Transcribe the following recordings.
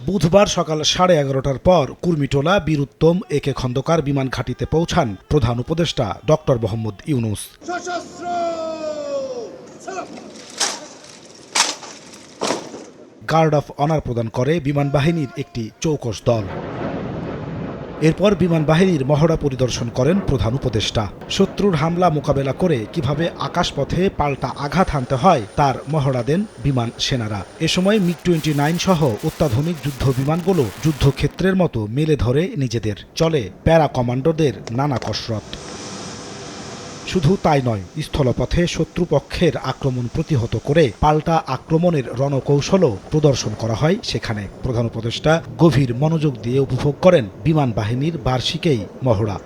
বুধবার সকাল 11:30টার পর কুর্মিটোলা বীর উত্তম একে খন্দকার বিমান ঘাঁটিতে পৌঁছান প্রধান উপদেষ্টা doctor Mohammad Yunus. Guard of honour প্রদান করে বিমান বাহিনীর একটি চৌকস দল। এরপর বিমান বাহিনীর মহড়া পরিদর্শন করেন প্রধান উপদেষ্টা। শত্রুর হামলা মোকাবেলা করে কিভাবে আকাশপথে পাল্টা আঘাত হানতে হয় তার মহড়া দেন বিমান সেনারা। এ সময় মিগ-29 সহ অত্যাধুনিক যুদ্ধ বিমানগুলো যুদ্ধক্ষেত্রের মতো মেলে ধরে নিজেদের। চলে প্যারা কমান্ডোদের নানা কসরত। শুধু তাই নয়, স্থলপথে শত্রুপক্ষের আক্রমণ প্রতিহত করে পাল্টা আক্রমণের রণকৌশলও প্রদর্শন করা হয় সেখানে। প্রধান উপদেষ্টা গভীর মনোযোগ দিয়ে উপভোগ করেন বিমান বাহিনীর বার্ষিকী মহড়া।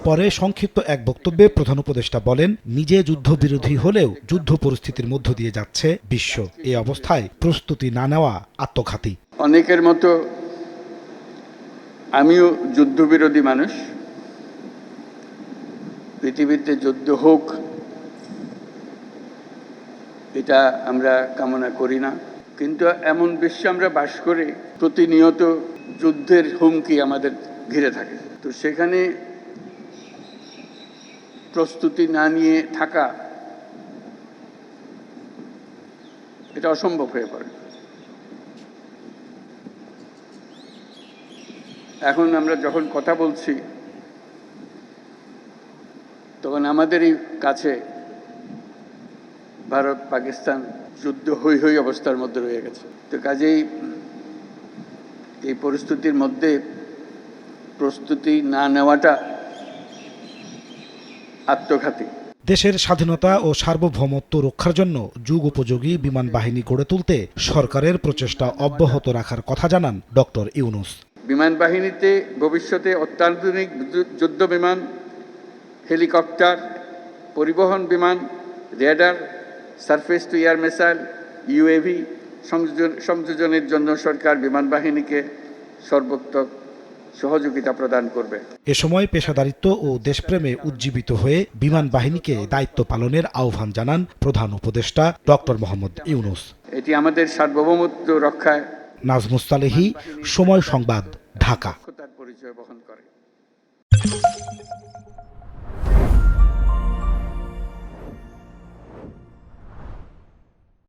পরে সংক্ষিপ্ত এক বক্তব্যে প্রধান উপদেষ্টা বলেন, নিজে যুদ্ধবিরোধী হলেও যুদ্ধ পরিস্থিতির মধ্য দিয়ে যাচ্ছে বিশ্ব। এই অবস্থায় প্রস্তুতি না নেওয়া আত্মঘাতী। অনেকের মতো আমিও যুদ্ধবিরোধী মানুষ। পৃথিবীতে যুদ্ধ হোক এটা আমরা কামনা করি না, কিন্তু এমন বিশ্বে আমরা বাস করি প্রতিনিয়ত যুদ্ধের হুমকি আমাদের ঘিরে থাকে। তো সেখানে প্রস্তুতি না নিয়ে থাকা এটা অসম্ভব হয়ে পড়ে। এখন আমরা যখন কথা বলছি তখন আমাদেরই কাছে ভারত পাকিস্তান যুদ্ধ হই হই অবস্থার মধ্যে রয়ে গেছে। তো কাজেই এই পরিস্থিতির মধ্যে প্রস্তুতি না নেওয়াটা আত্মঘাতী। দেশের স্বাধীনতা ও সার্বভৌমত্ব রক্ষার জন্য যুগোপযোগী বিমান বাহিনী গড়ে তুলতে সরকারের প্রচেষ্টা অব্যাহত রাখার কথা জানান ডক্টর ইউনূস। বিমান বাহিনীতে ভবিষ্যতে অত্যাধুনিক যুদ্ধ বিমান, হেলিকপ্টার, পরিবহন বিমান, radar, surface to air missile, UAV সংযোজনের জন্য সরকার বিমান বাহিনীকে সর্বোত্তম সহযোগিতা প্রদান করবে। এ সময় পেশাদারিত্ব ও দেশপ্রেমে উজ্জীবিত হয়ে বিমান বাহিনীকে দায়িত্ব পালনের আহ্বান জানান প্রধান উপদেষ্টা ডক্টর মোহাম্মদ ইউনূস। এটি আমাদের সার্বভৌমত্ব রক্ষায়। নাজমুস সালেহী, সময় সংবাদ, ঢাকা। পরিচয় বহন করে।